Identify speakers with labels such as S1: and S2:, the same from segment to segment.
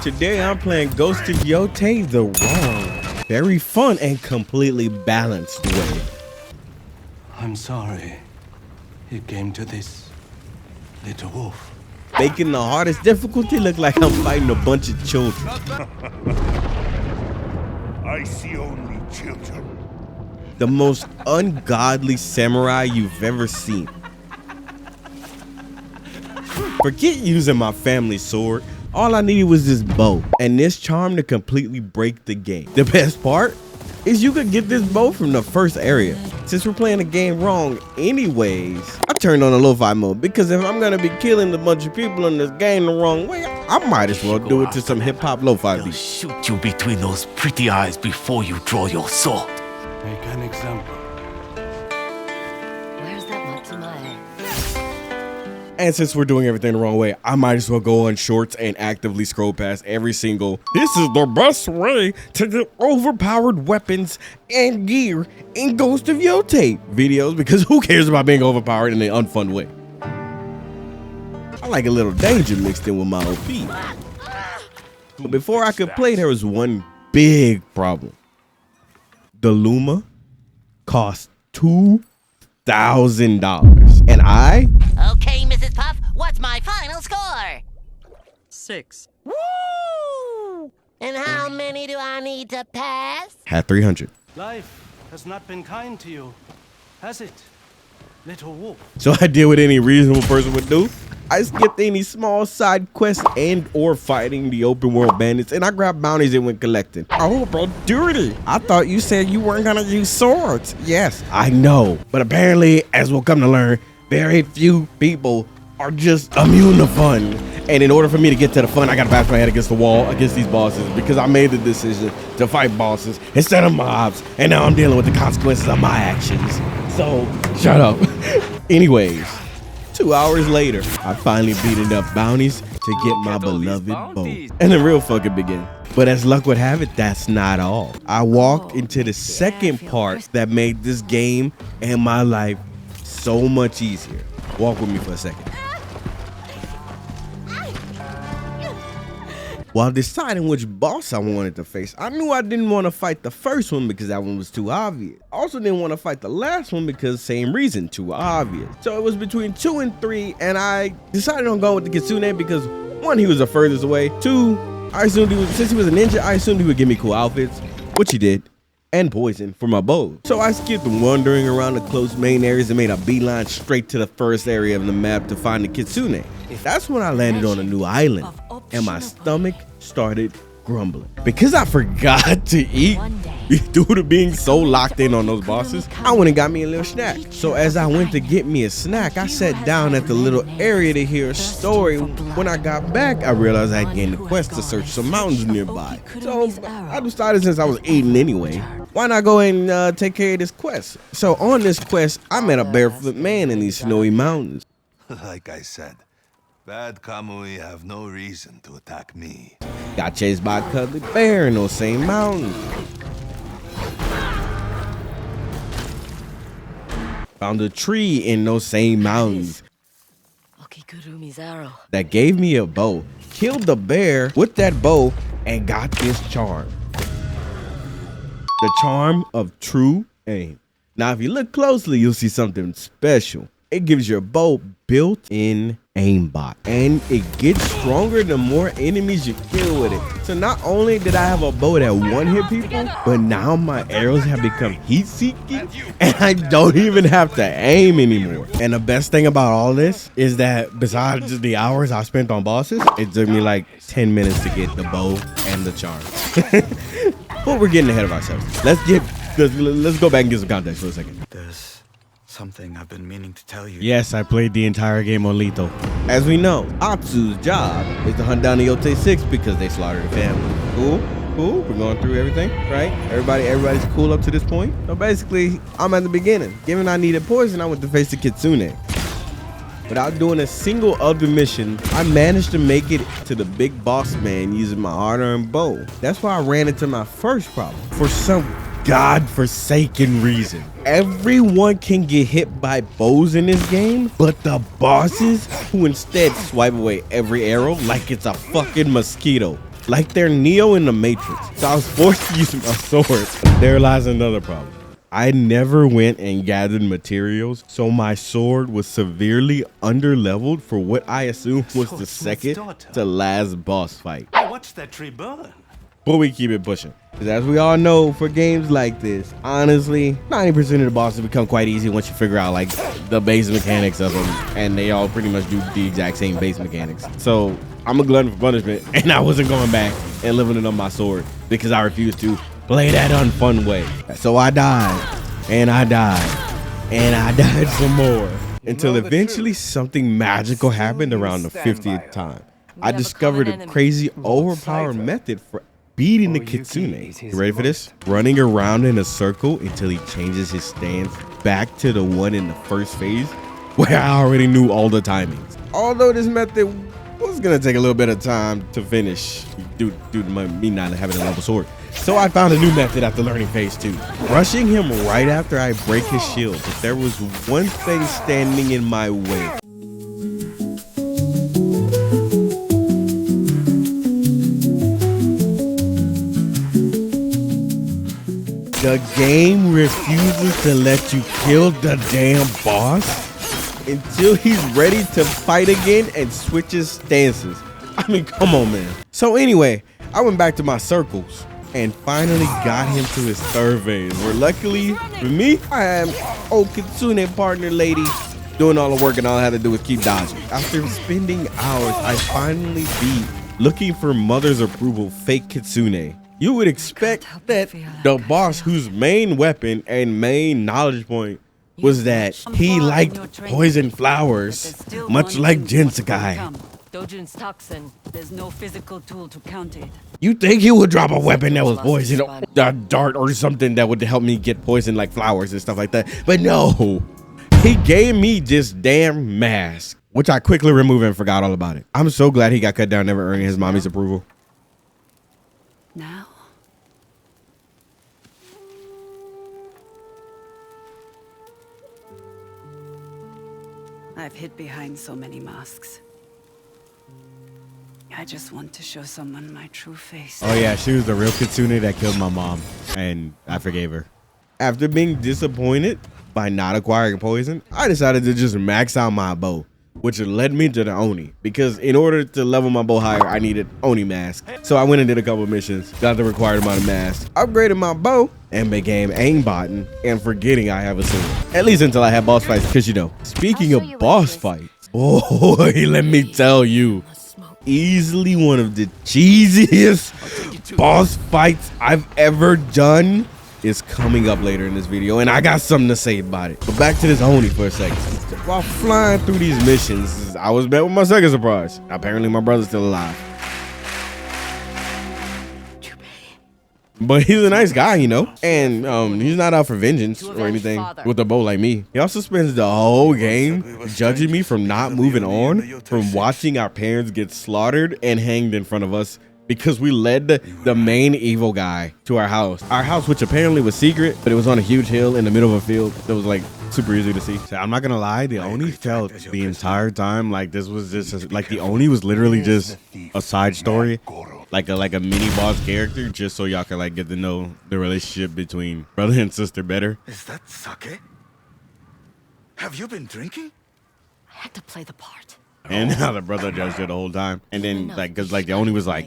S1: Today I'm playing Ghost of Yotei the wrong, very fun and completely balanced way.
S2: I'm sorry it came to this, little wolf.
S1: Making the hardest difficulty look like I'm fighting a bunch of children.
S3: I see only children.
S1: The most ungodly samurai you've ever seen. Forget using my family sword. All I needed was this bow and this charm to completely break the game. The best part is you could get this bow from the first area. Since we're playing the game wrong anyways, I turned on the lo-fi mode because if I'm gonna be killing a bunch of people in this game the wrong way, I might as well do it to some hip-hop lo-fi
S4: They'll
S1: beats.
S4: shoot you between those pretty eyes before you draw your sword.
S2: Make an example.
S5: Where's that Matsumae?
S1: And since we're doing everything the wrong way, I might as well go on shorts and actively scroll past every single "this is the best way to get overpowered weapons and gear in Ghost of Yotei" videos, because who cares about being overpowered in an unfun way? I like a little danger mixed in with my OP. But before I could play, there was one big problem. The Luma cost $2,000, and I
S5: Okay, Mrs. Puff, what's my final score?
S6: 6.
S5: Woo! And how many do I need to pass?
S1: had 300.
S2: Life has not been kind to you, has it, little wolf?
S1: So I did what any reasonable person would do. I skipped any small side quests and or fighting the open world bandits, and I grabbed bounties and went collecting. Oh, bro, Dootie, I thought you said you weren't gonna use swords. Yes, I know, but apparently, as we'll come to learn, very few people are just immune to fun. And in order for me to get to the fun, I gotta bash my head against the wall against these bosses, because I made the decision to fight bosses instead of mobs, and now I'm dealing with the consequences of my actions. So, shut up. Anyways, 2 hours later, I finally beat enough bounties to get my beloved bow. And the real fucking begin. But as luck would have it, that's not all. I walked into the second part that made this game and my life so much easier. Walk with me for a second. While deciding which boss I wanted to face, I knew I didn't want to fight the first one because that one was too obvious. I also didn't want to fight the last one because same reason, too obvious. So it was between 2 and 3, and I decided on going with the Kitsune because 1, he was the furthest away. 2, I assumed since he was a ninja, I assumed he would give me cool outfits, which he did, and poison for my bow. So I skipped wandering around the close main areas and made a beeline straight to the first area of the map to find the Kitsune. That's when I landed on a new island, and my stomach started grumbling because I forgot to eat. Due to being so locked in on those bosses, I went and got me a little snack. So as I went to get me a snack, I sat down at the little area to hear a story. When I got back, I realized I had gained a quest to search some mountains nearby. So I decided, since I was eating anyway, why not go and take care of this quest? So on this quest, I met a barefoot man in these snowy mountains.
S3: Like I said, bad Kamui have no reason to attack me.
S1: Got chased by a cuddly bear in those same mountains. Found a tree in those same mountains
S5: Okikurumi's arrow.
S1: that gave me a bow. Killed the bear with that bow and got this charm. The charm of true aim. Now, if you look closely, you'll see something special. It gives your bow built-in aimbot, and it gets stronger the more enemies you kill with it. So not only did I have a bow that one-hit people, but now my arrows have become heat-seeking, and I don't even have to aim anymore. And the best thing about all this is that besides just the hours I spent on bosses, it took me like 10 minutes to get the bow and the charm. But we're getting ahead of ourselves. Let's go back and get some context for a second.
S4: There's something I've been meaning to tell you.
S1: Yes, I played the entire game on lethal. As we know, Atsu's job is to hunt down the Yotei 6 because they slaughtered the family. Cool? We're going through everything, right? Everybody's cool up to this point. So basically, I'm at the beginning. Given I needed poison, I went to face the Kitsune. Without doing a single other mission, I managed to make it to the big boss man using my hard-earned bow. That's why I ran into my first problem. For some godforsaken reason, everyone can get hit by bows in this game, but the bosses, who instead swipe away every arrow like it's a fucking mosquito. like they're Neo in the Matrix. So I was forced to use my sword. There lies another problem. I never went and gathered materials, so my sword was severely underleveled for what I assumed was the second to last boss fight.
S2: Watch that tree burn.
S1: But we keep it pushing. Because as we all know, for games like this, honestly, 90% of the bosses become quite easy once you figure out like the base mechanics of them. And they all pretty much do the exact same base mechanics. So I'm a glutton for punishment, and I wasn't going back and leveling up my sword because I refused to play that unfun way. So I died, and I died, and I died some more. Until eventually something magical happened around the 50th time. I discovered a crazy overpowered method for beating the Kitsune. You ready for this? Running around in a circle until he changes his stance back to the one in the first phase where I already knew all the timings. Although this method was gonna take a little bit of time to finish due to me not having a level sword. So I found a new method after learning phase 2. Rushing him right after I break his shield. If there was one thing standing in my way, the game refuses to let you kill the damn boss until he's ready to fight again and switches stances. I mean, come on, man. So anyway, I went back to my circles and finally got him to his third phase, where luckily for me, I had old Kitsune partner lady doing all the work, and all I had to do was keep dodging. After spending hours, I finally beat looking for mother's approval fake Kitsune. You would expect that the boss, whose main weapon and main knowledge point was that he liked poison flowers, much like Jinsakai.
S6: Dojin's toxin, there's no physical tool to counter it.
S1: You think he would drop a weapon that was poison, a dart or something that would help me get poison like flowers and stuff like that? But no, he gave me this damn mask, which I quickly removed and forgot all about it. I'm so glad he got cut down, never earning his mommy's approval.
S6: Now? I've hid behind so many masks. I just want to show someone my true face.
S1: Oh yeah, she was the real Kitsune that killed my mom, and I forgave her. After being disappointed by not acquiring poison, I decided to just max out my bow, which led me to the Oni, because in order to level my bow higher, I needed Oni mask. So I went and did a couple missions, got the required amount of masks, upgraded my bow, and became aimbotting and forgetting I have a sword. At least until I had boss fights, because you know, speaking of boss fights, boy, let me tell you, easily one of the cheesiest boss fights I've ever done is coming up later in this video, and I got something to say about it. But back to this Oni for a second. While flying through these missions, I was met with my second surprise. Apparently my brother's still alive. But he's a nice guy, you know, and he's not out for vengeance or anything with a bow like me. He also spends the whole game judging me from not moving on from watching our parents get slaughtered and hanged in front of us because we led the main evil guy to our house. Our house, which apparently was secret, but it was on a huge hill in the middle of a field that was like super easy to see. So I'm not gonna lie, the Oni felt the entire time like this was just like the Oni was literally just a side story. Like a mini boss character, just so y'all can like get to know the relationship between brother and sister better.
S7: Is that sake? Have you been drinking?
S6: I had to play the part.
S1: And how the brother judged it the whole time. And then like, cause like the Oni was like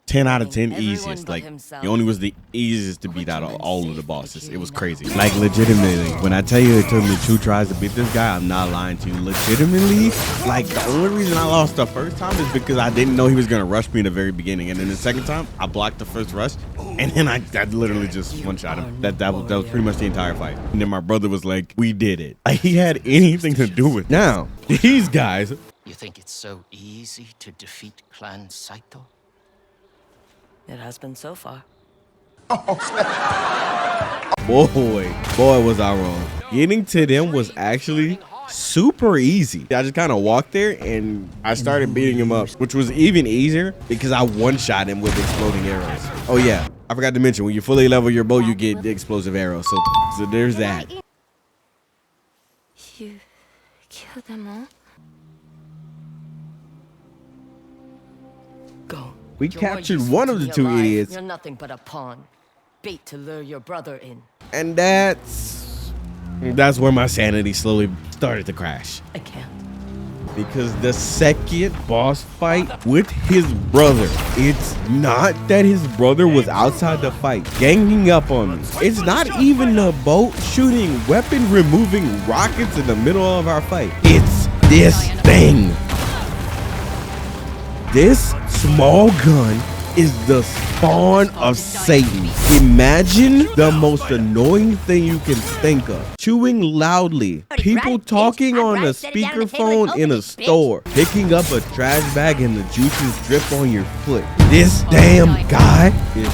S1: 10 out of 10 easiest. Like the Oni was the easiest to beat out of all of the bosses. It was crazy. Like legitimately, when I tell you it took me 2 tries to beat this guy, I'm not lying to you. Legitimately, like the only reason I lost the first time is because I didn't know he was gonna rush me in the very beginning. And then the second time, I blocked the first rush, and then I literally just one-shot him. That was pretty much the entire fight. And then my brother was like, "We did it." Like he had anything to do with it. Now these guys.
S8: You think it's so easy to defeat Clan Saito?
S6: It has been so far.
S1: Boy, was I wrong. Getting to them was actually super easy. I just kind of walked there and I started beating him up, which was even easier because I one-shot him with exploding arrows. Oh yeah, I forgot to mention, when you fully level your bow, you get the explosive arrows. So there's that.
S9: You killed them all?
S6: Go.
S1: We
S6: You're more
S1: captured
S6: useful
S1: one
S6: to
S1: of the
S6: me
S1: two
S6: alive.
S1: idiots,
S6: You're nothing but a pawn. Bait to lure your brother in.
S1: and that's where my sanity slowly started to crash.
S6: I can't.
S1: Because the second boss fight with his brother, it's not that his brother was outside the fight ganging up on me. It's not even a boat shooting, weapon removing rockets in the middle of our fight. It's this thing. This small gun is the spawn of Satan. Imagine the most annoying thing you can think of. Chewing loudly, people talking on a speakerphone in a store, picking up a trash bag and the juices drip on your foot. This damn guy is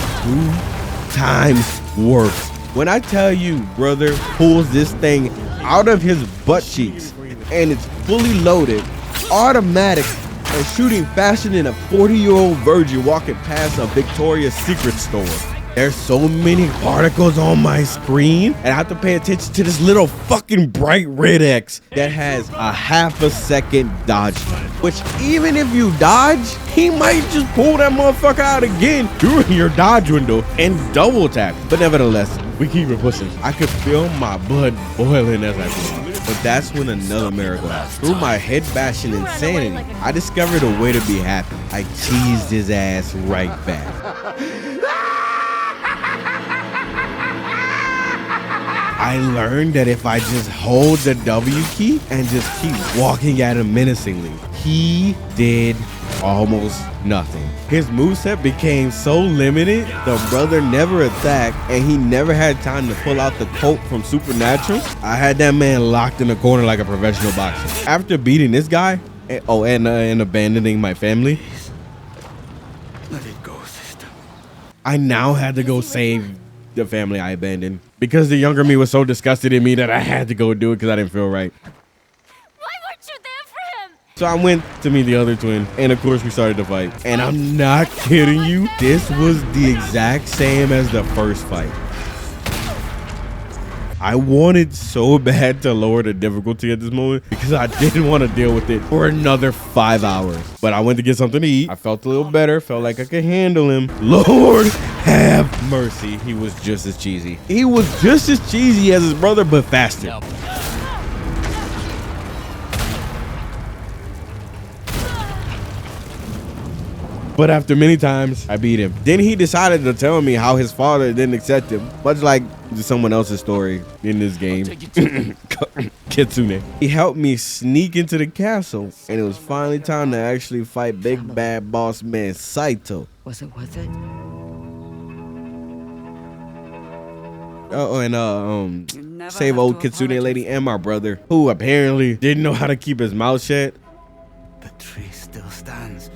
S1: 2 times worse. When I tell you, brother pulls this thing out of his butt cheeks and it's fully loaded, automatic, and shooting faster than a 40-year-old virgin walking past a Victoria's Secret store. There's so many particles on my screen, and I have to pay attention to this little fucking bright red X that has a ½ a second dodge time. Which even if you dodge, he might just pull that motherfucker out again during your dodge window and double tap. But nevertheless, we keep it pushing. I could feel my blood boiling as I go. But that's when another miracle happened. Through my head bashing insanity, I discovered a way to be happy. I teased his ass right back. I learned that if I just hold the W key and just keep walking at him menacingly, he did almost nothing. His moveset became so limited, the brother never attacked, and he never had time to pull out the Colt from Supernatural. I had that man locked in the corner like a professional boxer. After beating this guy, and abandoning my family,
S7: Let it go, sister.
S1: I now had to go save the family I abandoned. Because the younger me was so disgusted in me that I had to go do it because I didn't feel right.
S9: Why weren't you there for him?
S1: So I went to meet the other twin, and of course we started to fight. And I'm not kidding you, this was the exact same as the first fight. I wanted so bad to lower the difficulty at this moment because I didn't want to deal with it for another 5 hours. But I went to get something to eat. I felt a little better, felt like I could handle him. Lord have mercy, he was just as cheesy. He was just as cheesy as his brother, but faster. But after many times, I beat him. Then he decided to tell me how his father didn't accept him, much like someone else's story in this game. Kitsune. He helped me sneak into the castle, and it was finally time to actually fight big bad boss man Saito.
S6: Was it worth it?
S1: Oh, and save old Kitsune lady and my brother, who apparently didn't know how to keep his mouth shut.
S7: The tree still stands.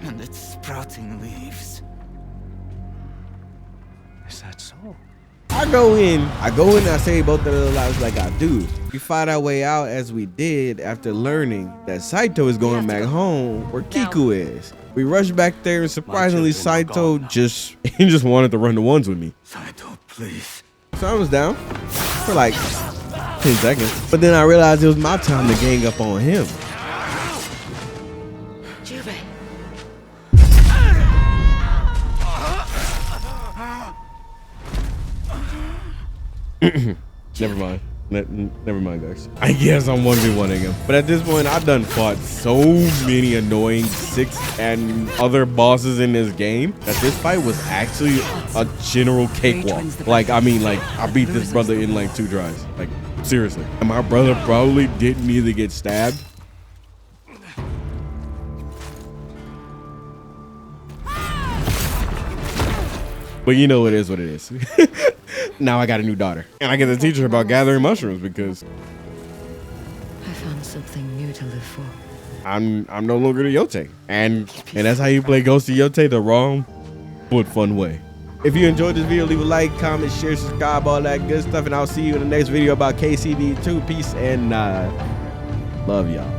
S7: And it's sprouting leaves.
S2: Is that so?
S1: I go in, I save both of their lives like I do. We fight our way out as we did after learning that Saito is going back home where Kiku is. We rushed back there and surprisingly Saito just wanted to run the ones with me.
S7: Saito, please.
S1: So I was down for like 10 seconds. But then I realized it was my time to gang up on him. Never mind. Never mind, guys. I guess I'm 1v1ing him. But at this point, I've done fought so many annoying 6 and other bosses in this game that this fight was actually a general cakewalk. Like, I mean, like, I beat this brother in like 2 tries. Like, seriously. And my brother probably didn't either get stabbed. But you know, it is what it is. Now I got a new daughter, and I get to teach her about gathering mushrooms because
S6: I found something new to live for.
S1: I'm no longer the Yotei, and that's how you play Ghost of Yotei the wrong but fun way. If you enjoyed this video, leave a like, comment, share, subscribe, all that good stuff, and I'll see you in the next video about KCD 2. Peace and love y'all.